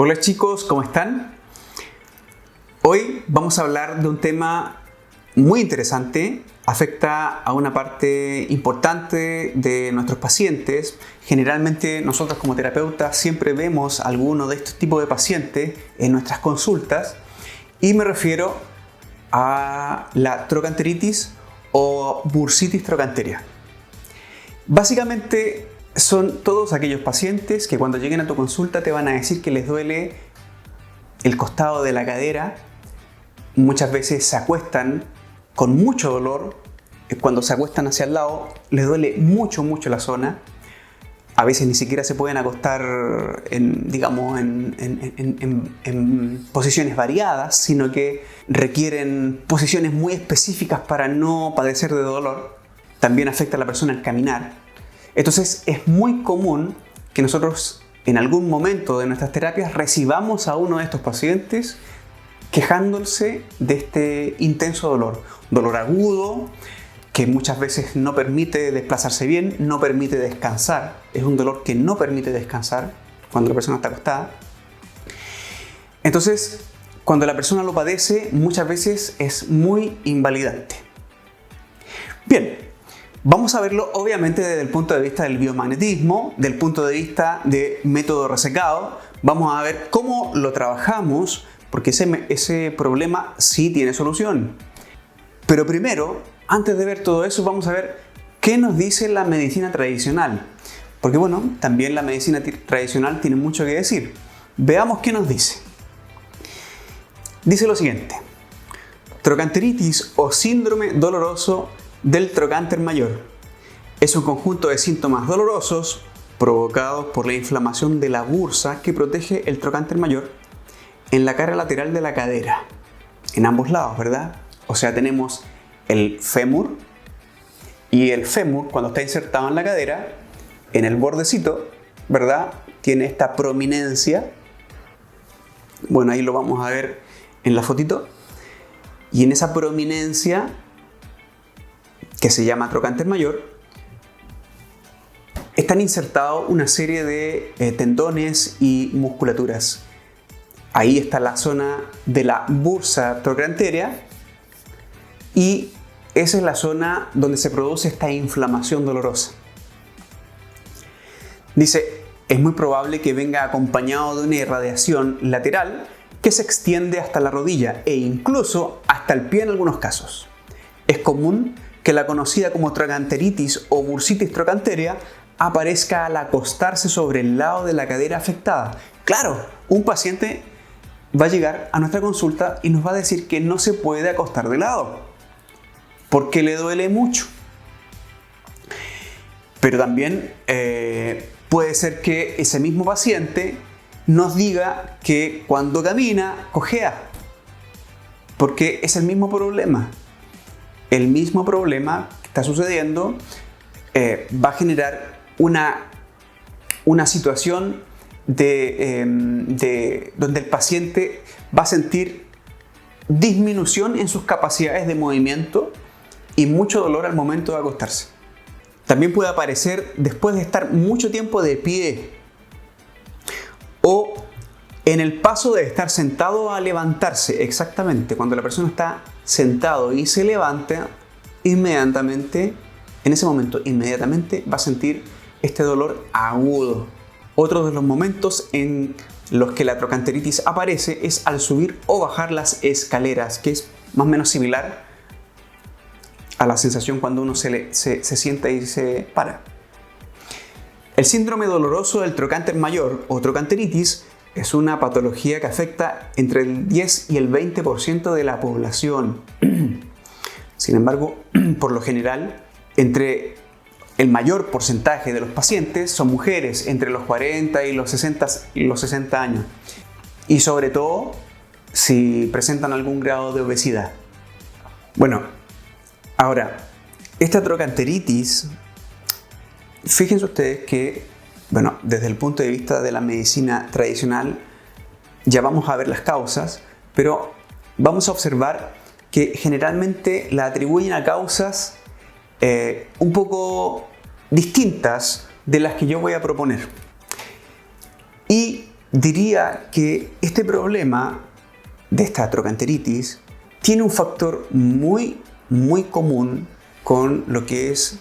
Hola chicos, ¿cómo están? Hoy vamos a hablar de un tema muy interesante. Afecta a una parte importante de nuestros pacientes. Generalmente nosotros como terapeutas siempre vemos alguno de estos tipos de pacientes en nuestras consultas y me refiero a la trocanteritis o bursitis trocanteria. Básicamente son todos aquellos pacientes que cuando lleguen a tu consulta te van a decir que les duele el costado de la cadera. Muchas veces se acuestan con mucho dolor. Cuando se acuestan hacia el lado les duele mucho la zona. A veces ni siquiera se pueden acostar en posiciones variadas, sino que requieren posiciones muy específicas para no padecer de dolor. También afecta a la persona al caminar. Entonces es muy común que nosotros en algún momento de nuestras terapias recibamos a uno de estos pacientes quejándose de este intenso dolor. Dolor agudo que muchas veces no permite desplazarse bien, no permite descansar. Es un dolor que no permite descansar cuando la persona está acostada. Entonces, cuando la persona lo padece, muchas veces es muy invalidante. Bien. Vamos a verlo obviamente desde el punto de vista del biomagnetismo, del punto de vista de método resecado. Vamos a ver cómo lo trabajamos, porque ese problema sí tiene solución. Pero primero, antes de ver todo eso, vamos a ver qué nos dice la medicina tradicional. Porque bueno, también la medicina tradicional tiene mucho que decir. Veamos qué nos dice. Dice lo siguiente: trocanteritis o síndrome doloroso del trocánter mayor es un conjunto de síntomas dolorosos provocados por la inflamación de la bursa que protege el trocánter mayor en la cara lateral de la cadera, en ambos lados, ¿verdad? O sea, tenemos el fémur y el fémur, cuando está insertado en la cadera, en el bordecito, ¿verdad? Tiene esta prominencia. Bueno, ahí lo vamos a ver en la fotito. Y en esa prominencia, que se llama trocánter mayor, están insertados una serie de tendones y musculaturas. Ahí está la zona de la bursa trochanteria y esa es la zona donde se produce esta inflamación dolorosa. Dice, es muy probable que venga acompañado de una irradiación lateral que se extiende hasta la rodilla e incluso hasta el pie en algunos casos. Es común que la conocida como trocanteritis o bursitis trocanteria aparezca al acostarse sobre el lado de la cadera afectada. Claro, un paciente va a llegar a nuestra consulta y nos va a decir que no se puede acostar de lado porque le duele mucho. Pero también puede ser que ese mismo paciente nos diga que cuando camina cojea, porque es el mismo problema. El mismo problema que está sucediendo va a generar una situación donde el paciente va a sentir disminución en sus capacidades de movimiento y mucho dolor al momento de acostarse. También puede aparecer después de estar mucho tiempo de pie o en el paso de estar sentado a levantarse. Exactamente, cuando la persona está sentado y se levanta, inmediatamente, en ese momento, inmediatamente va a sentir este dolor agudo. Otro de los momentos en los que la trocanteritis aparece es al subir o bajar las escaleras, que es más o menos similar a la sensación cuando uno se sienta y se para. El síndrome doloroso del trocánter mayor o trocanteritis es una patología que afecta entre el 10 y el 20% de la población. Sin embargo, por lo general, entre el mayor porcentaje de los pacientes son mujeres entre los 40 y los 60 años. Y sobre todo, si presentan algún grado de obesidad. Bueno, ahora, esta trocanteritis, fíjense ustedes que, bueno, desde el punto de vista de la medicina tradicional, ya vamos a ver las causas, pero vamos a observar que generalmente la atribuyen a causas un poco distintas de las que yo voy a proponer. Y diría que este problema de esta trochanteritis tiene un factor muy común con lo que es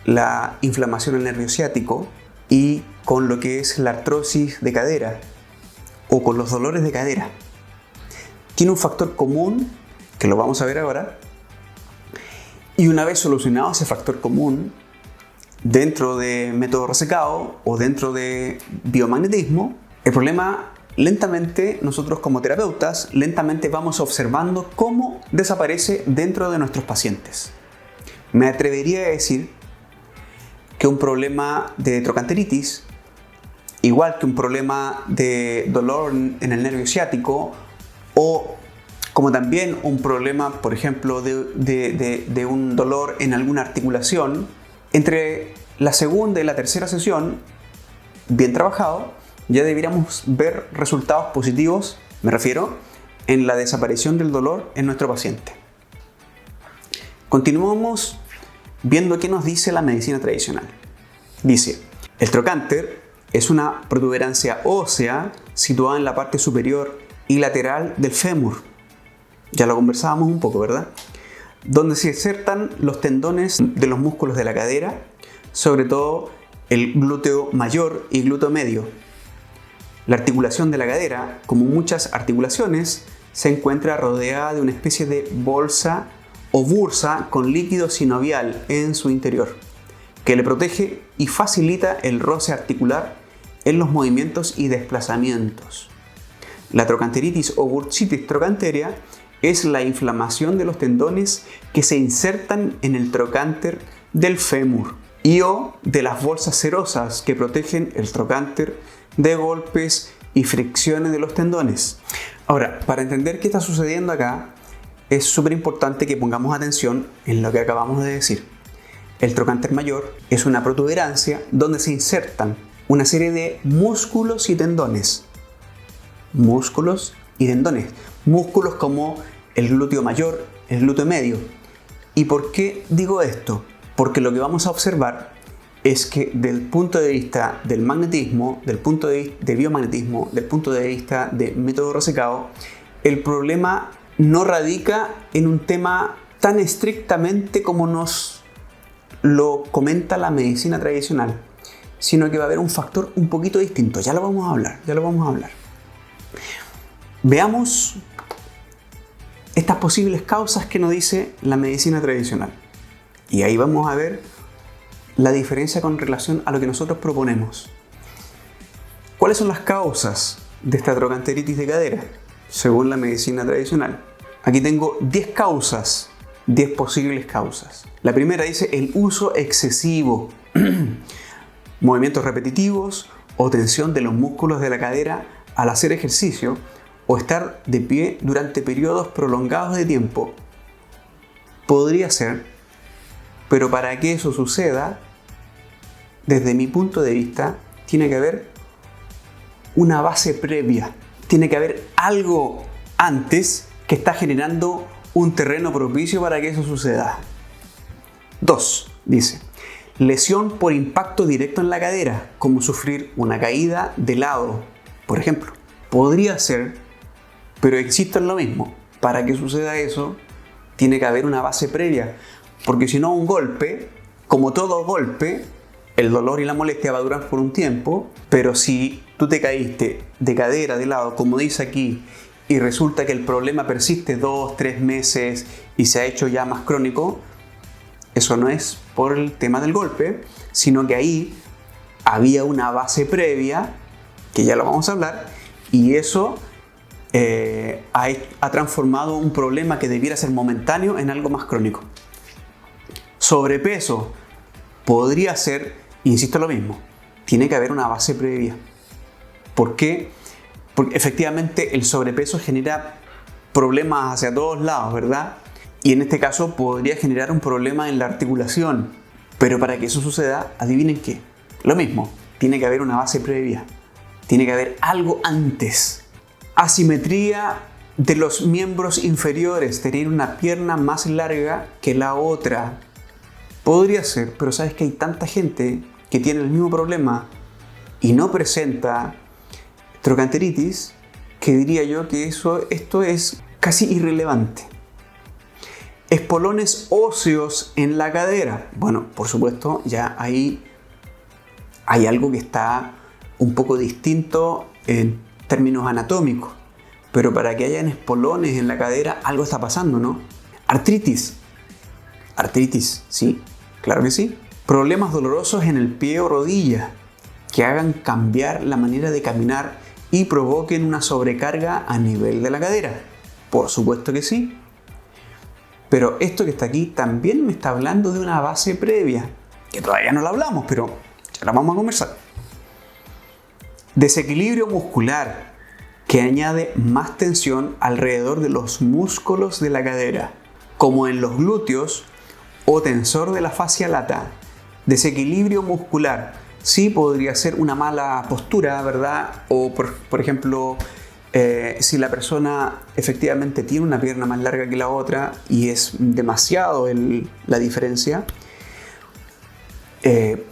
la inflamación del nervio ciático y con lo que es la artrosis de cadera o con los dolores de cadera. Tiene un factor común que lo vamos a ver ahora, y una vez solucionado ese factor común dentro de método resecado o dentro de biomagnetismo, el problema lentamente, nosotros como terapeutas, lentamente vamos observando cómo desaparece dentro de nuestros pacientes. Me atrevería a decir que un problema de trochanteritis, igual que un problema de dolor en el nervio ciático, o como también un problema, por ejemplo, de un dolor en alguna articulación, entre la segunda y la tercera sesión, bien trabajado, ya deberíamos ver resultados positivos, me refiero, en la desaparición del dolor en nuestro paciente. Continuamos viendo qué nos dice la medicina tradicional. Dice, el trocánter es una protuberancia ósea situada en la parte superior y lateral del fémur. Ya lo conversábamos un poco, ¿verdad? Donde se insertan los tendones de los músculos de la cadera, sobre todo el glúteo mayor y glúteo medio. La articulación de la cadera, como muchas articulaciones, se encuentra rodeada de una especie de bolsa o bursa con líquido sinovial en su interior, que le protege y facilita el roce articular en los movimientos y desplazamientos. La trochanteritis o bursitis trochanteria es la inflamación de los tendones que se insertan en el trocánter del fémur y o de las bolsas serosas que protegen el trocánter de golpes y fricciones de los tendones. Ahora, para entender qué está sucediendo acá, es súper importante que pongamos atención en lo que acabamos de decir. El trocánter mayor es una protuberancia donde se insertan una serie de músculos y tendones. Músculos y tendones. Músculos como el glúteo mayor, el glúteo medio. ¿Y por qué digo esto? Porque lo que vamos a observar es que del punto de vista del magnetismo, del punto de vista del biomagnetismo, del punto de vista de método resecado, el problema no radica en un tema tan estrictamente como nos lo comenta la medicina tradicional, sino que va a haber un factor un poquito distinto. Ya lo vamos a hablar. Veamos estas posibles causas que nos dice la medicina tradicional. Y ahí vamos a ver la diferencia con relación a lo que nosotros proponemos. ¿Cuáles son las causas de esta trochanteritis de cadera? Según la medicina tradicional. Aquí tengo 10 causas, 10 posibles causas. La primera dice el uso excesivo, movimientos repetitivos o tensión de los músculos de la cadera al hacer ejercicio o estar de pie durante periodos prolongados de tiempo. Podría ser, pero para que eso suceda, desde mi punto de vista, tiene que haber una base previa. Tiene que haber algo antes que está generando un terreno propicio para que eso suceda. 2. Dice, lesión por impacto directo en la cadera, como sufrir una caída de lado, por ejemplo. Podría ser, pero existe lo mismo. Para que suceda eso, tiene que haber una base previa, porque si no, un golpe, como todo golpe, el dolor y la molestia va a durar por un tiempo, pero si tú te caíste de cadera, de lado, como dice aquí, y resulta que el problema persiste 2, 3 meses y se ha hecho ya más crónico, eso no es por el tema del golpe, sino que ahí había una base previa, que ya lo vamos a hablar, y eso ha transformado un problema que debiera ser momentáneo en algo más crónico. Sobrepeso podría ser, insisto, lo mismo. Tiene que haber una base previa. ¿Por qué? Porque efectivamente el sobrepeso genera problemas hacia todos lados, ¿verdad? Y en este caso podría generar un problema en la articulación. Pero para que eso suceda, adivinen qué. Lo mismo, tiene que haber una base previa. Tiene que haber algo antes. Asimetría de los miembros inferiores, tener una pierna más larga que la otra. Podría ser, pero sabes que hay tanta gente que tiene el mismo problema y no presenta trochanteritis, que diría yo que esto es casi irrelevante. Espolones óseos en la cadera. Bueno, por supuesto, ya ahí hay algo que está un poco distinto en términos anatómicos. Pero para que hayan espolones en la cadera, algo está pasando, ¿no? Artritis. Artritis, sí, claro que sí. Problemas dolorosos en el pie o rodilla que hagan cambiar la manera de caminar y provoquen una sobrecarga a nivel de la cadera. Por supuesto que sí. Pero esto que está aquí también me está hablando de una base previa, que todavía no la hablamos, pero ya la vamos a conversar. Desequilibrio muscular que añade más tensión alrededor de los músculos de la cadera, como en los glúteos o tensor de la fascia lata. Desequilibrio muscular sí podría ser una mala postura, ¿verdad? O por ejemplo, si la persona efectivamente tiene una pierna más larga que la otra y es demasiado la diferencia,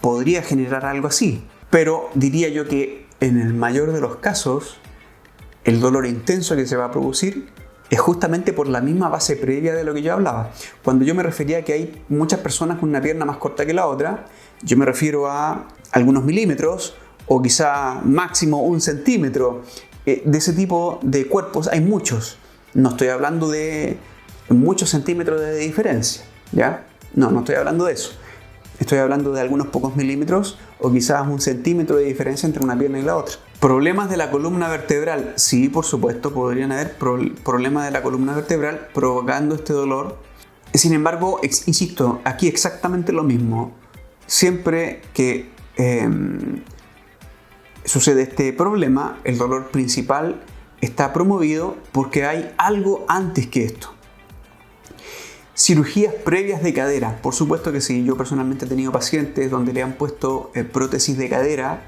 podría generar algo así. Pero diría yo que en el mayor de los casos, el dolor intenso que se va a producir es justamente por la misma base previa de lo que yo hablaba. Cuando yo me refería a que hay muchas personas con una pierna más corta que la otra, yo me refiero a algunos milímetros o quizá máximo 1 centímetro. De ese tipo de cuerpos hay muchos. No estoy hablando de muchos centímetros de diferencia, ¿ya? No estoy hablando de eso. Estoy hablando de algunos pocos milímetros o quizás 1 centímetro de diferencia entre una pierna y la otra. ¿Problemas de la columna vertebral? Sí, por supuesto, podrían haber problemas de la columna vertebral provocando este dolor. Sin embargo, insisto, aquí exactamente lo mismo. Siempre que sucede este problema, el dolor principal está promovido porque hay algo antes que esto. Cirugías previas de cadera, por supuesto que sí. Yo personalmente he tenido pacientes donde le han puesto prótesis de cadera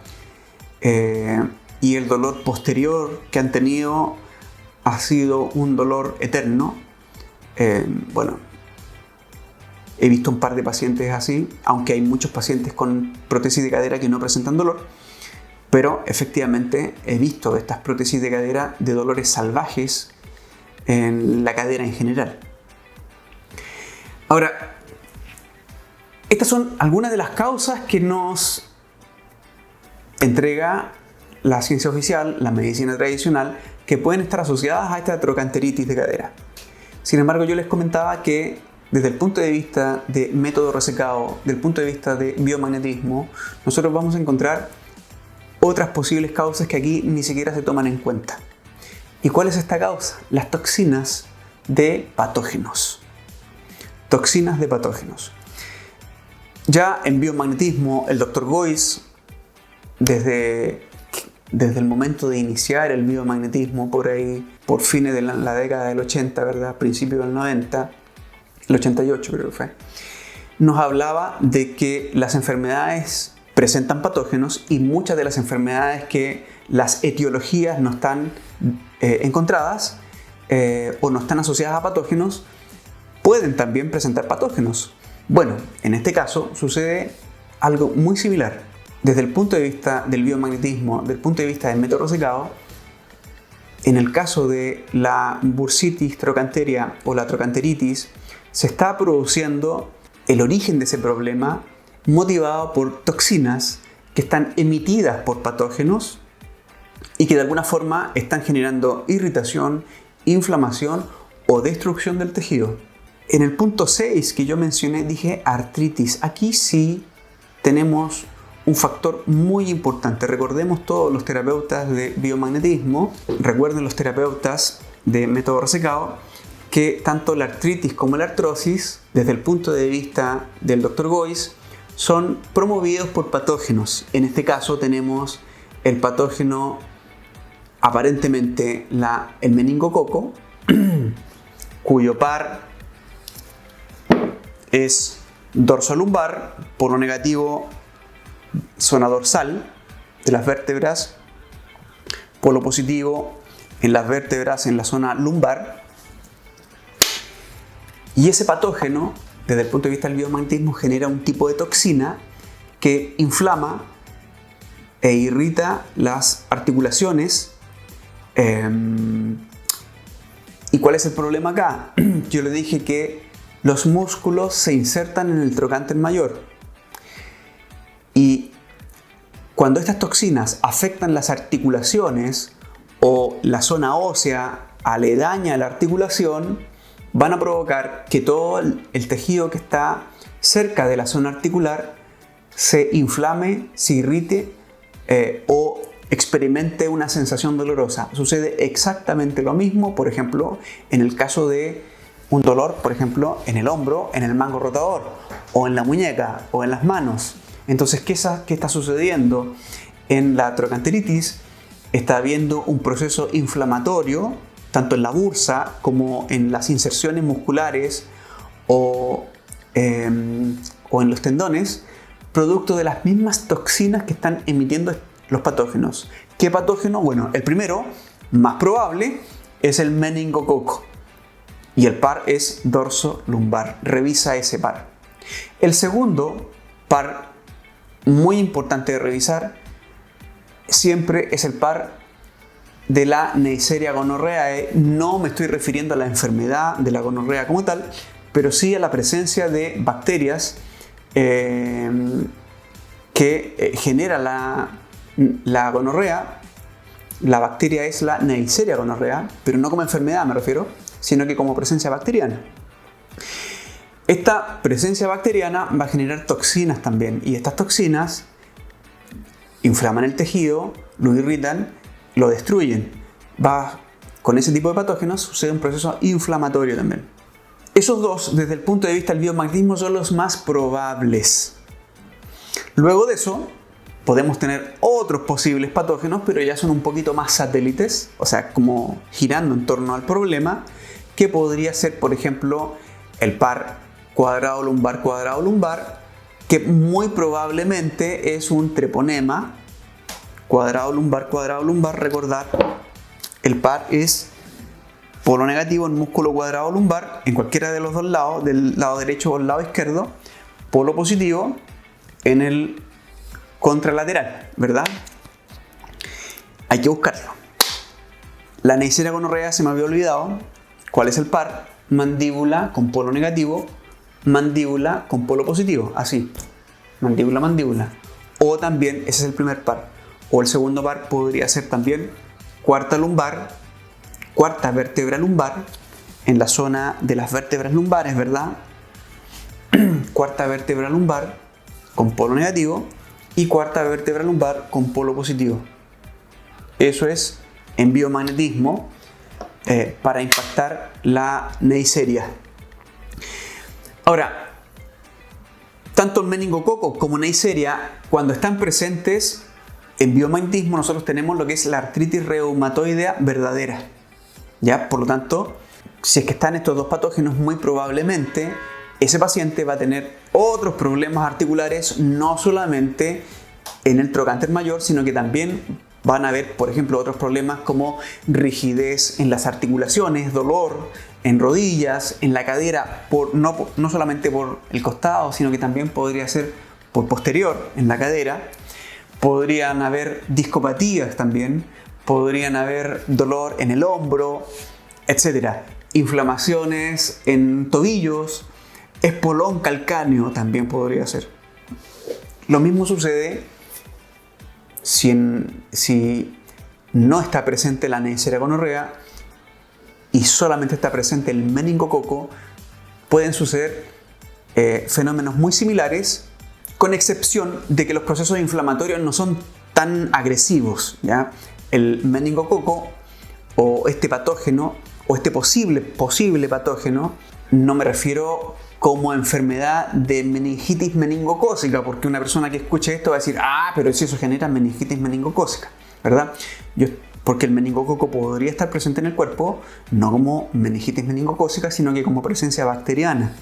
y el dolor posterior que han tenido ha sido un dolor eterno. Bueno, he visto un par de pacientes así, aunque hay muchos pacientes con prótesis de cadera que no presentan dolor, pero efectivamente he visto estas prótesis de cadera de dolores salvajes en la cadera en general. Ahora, estas son algunas de las causas que nos entrega la ciencia oficial, la medicina tradicional, que pueden estar asociadas a esta trochanteritis de cadera. Sin embargo, yo les comentaba que desde el punto de vista de método resecado, del punto de vista de biomagnetismo, nosotros vamos a encontrar otras posibles causas que aquí ni siquiera se toman en cuenta. ¿Y cuál es esta causa? Las toxinas de patógenos. Toxinas de patógenos. Ya en biomagnetismo, el Dr. Goiz, desde el momento de iniciar el biomagnetismo, por ahí, por fines de la década del 80, ¿verdad? Principios del 90, el 88 creo que fue, nos hablaba de que las enfermedades presentan patógenos y muchas de las enfermedades que las etiologías no están encontradas o no están asociadas a patógenos, pueden también presentar patógenos. Bueno, en este caso sucede algo muy similar. Desde el punto de vista del biomagnetismo, desde el punto de vista del método resecado, en el caso de la bursitis trochanteria o la trochanteritis, se está produciendo el origen de ese problema motivado por toxinas que están emitidas por patógenos y que de alguna forma están generando irritación, inflamación o destrucción del tejido. En el punto 6 que yo mencioné dije artritis. Aquí sí tenemos un factor muy importante. Recordemos todos los terapeutas de biomagnetismo, recuerden los terapeutas de método resecado, que tanto la artritis como la artrosis, desde el punto de vista del Dr. Goiz, son promovidos por patógenos. En este caso tenemos el patógeno, aparentemente el meningococo, cuyo par es dorsolumbar, polo negativo zona dorsal de las vértebras, polo positivo en las vértebras en la zona lumbar. Y ese patógeno, desde el punto de vista del biomagnetismo, genera un tipo de toxina que inflama e irrita las articulaciones ¿Y cuál es el problema acá? Yo le dije que los músculos se insertan en el trocánter mayor. Y cuando estas toxinas afectan las articulaciones o la zona ósea aledaña a la articulación, van a provocar que todo el tejido que está cerca de la zona articular se inflame, se irrite o experimente una sensación dolorosa. Sucede exactamente lo mismo, por ejemplo, en el caso de un dolor, por ejemplo, en el hombro, en el mango rotador, o en la muñeca, o en las manos. Entonces, ¿qué está sucediendo? En la trocanteritis está habiendo un proceso inflamatorio, tanto en la bursa como en las inserciones musculares o en los tendones, producto de las mismas toxinas que están emitiendo los patógenos. ¿Qué patógeno? Bueno, el primero, más probable, es el meningococo. Y el par es dorso lumbar. Revisa ese par. El segundo par, muy importante de revisar, siempre es el par de la Neisseria gonorrhoeae. No me estoy refiriendo a la enfermedad de la gonorrea como tal, pero sí a la presencia de bacterias que genera la gonorrea. La bacteria es la Neisseria gonorrhoeae, pero no como enfermedad me refiero, sino que como presencia bacteriana. Esta presencia bacteriana va a generar toxinas también, y estas toxinas inflaman el tejido, lo irritan, lo destruyen. Con ese tipo de patógenos sucede un proceso inflamatorio también. Esos dos, desde el punto de vista del biomagnetismo, son los más probables. Luego de eso, podemos tener otros posibles patógenos, pero ya son un poquito más satélites, o sea, como girando en torno al problema, que podría ser, por ejemplo, el par cuadrado lumbar, que muy probablemente es un treponema. Cuadrado lumbar, recordar, el par es polo negativo en músculo cuadrado lumbar, en cualquiera de los dos lados, del lado derecho o el lado izquierdo, polo positivo en el contralateral, ¿verdad? Hay que buscarlo. La Neisseria gonorrhoeae se me había olvidado. ¿Cuál es el par? Mandíbula con polo negativo, mandíbula con polo positivo, así, mandíbula. O también, ese es el primer par. O el segundo par podría ser también cuarta vértebra lumbar, en la zona de las vértebras lumbares, ¿verdad? Cuarta vértebra lumbar con polo negativo y cuarta vértebra lumbar con polo positivo. Eso es en biomagnetismo para impactar la Neisseria. Ahora, tanto el meningococo como Neisseria, cuando están presentes en biomagnetismo, nosotros tenemos lo que es la artritis reumatoidea verdadera. ¿Ya? Por lo tanto, si es que están estos dos patógenos, muy probablemente ese paciente va a tener otros problemas articulares, no solamente en el trocánter mayor, sino que también van a haber, por ejemplo, otros problemas como rigidez en las articulaciones, dolor en rodillas, en la cadera, no solamente por el costado, sino que también podría ser por posterior, en la cadera. Podrían haber discopatías también, podrían haber dolor en el hombro, etc. Inflamaciones en tobillos, espolón calcáneo también podría ser. Lo mismo sucede si no está presente la Neisseria gonorrhoeae y solamente está presente el meningococo. Pueden suceder fenómenos muy similares, con excepción de que los procesos inflamatorios no son tan agresivos, ¿ya? El meningococo o este patógeno o este posible patógeno, no me refiero como enfermedad de meningitis meningocócica, porque una persona que escuche esto va a decir, pero si eso genera meningitis meningocócica, ¿verdad? Porque el meningococo podría estar presente en el cuerpo, no como meningitis meningocócica, sino que como presencia bacteriana.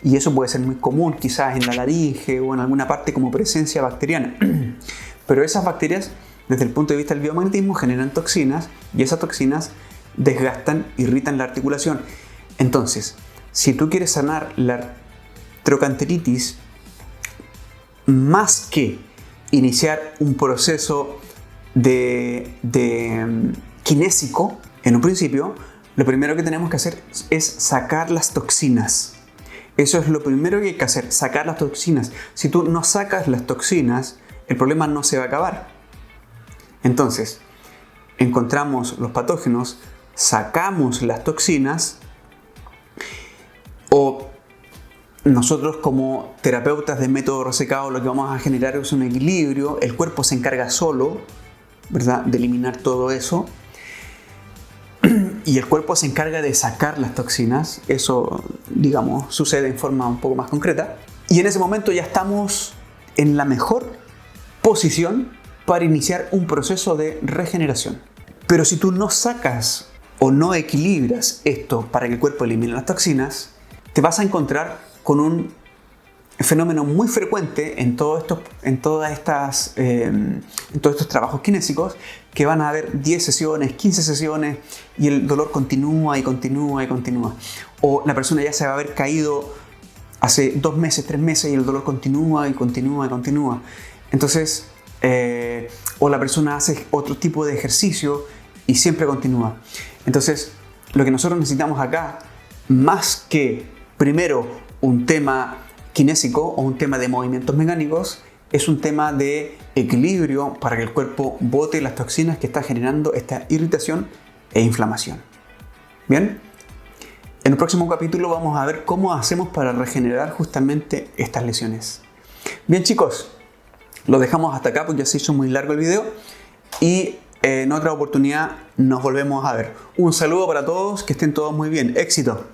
Y eso puede ser muy común, quizás en la laringe o en alguna parte como presencia bacteriana. Pero esas bacterias, desde el punto de vista del biomagnetismo, generan toxinas, y esas toxinas desgastan, irritan la articulación. Entonces, si tú quieres sanar la trocanteritis, más que iniciar un proceso de kinésico, en un principio, lo primero que tenemos que hacer es sacar las toxinas. Eso es lo primero que hay que hacer, sacar las toxinas. Si tú no sacas las toxinas, el problema no se va a acabar. Entonces, encontramos los patógenos, sacamos las toxinas, o nosotros como terapeutas de método resecado lo que vamos a generar es un equilibrio. El cuerpo se encarga solo, ¿verdad?, de eliminar todo eso. Y el cuerpo se encarga de sacar las toxinas. Eso, digamos, sucede en forma un poco más concreta. Y en ese momento ya estamos en la mejor posición para iniciar un proceso de regeneración. Pero si tú no sacas o no equilibras esto para que el cuerpo elimine las toxinas, te vas a encontrar con un fenómeno muy frecuente en todos estos trabajos kinésicos, que van a haber 10 sesiones, 15 sesiones y el dolor continúa y continúa y continúa. O la persona ya se va a haber caído hace 2 meses, 3 meses y el dolor continúa y continúa y continúa. Entonces, o la persona hace otro tipo de ejercicio y siempre continúa. Entonces, lo que nosotros necesitamos acá, más que primero un tema kinésico o un tema de movimientos mecánicos, es un tema de equilibrio para que el cuerpo bote las toxinas que está generando esta irritación e inflamación. Bien, en el próximo capítulo vamos a ver cómo hacemos para regenerar justamente estas lesiones. Bien, chicos, lo dejamos hasta acá porque ya se hizo muy largo el video y en otra oportunidad nos volvemos a ver. Un saludo para todos, que estén todos muy bien. Éxito.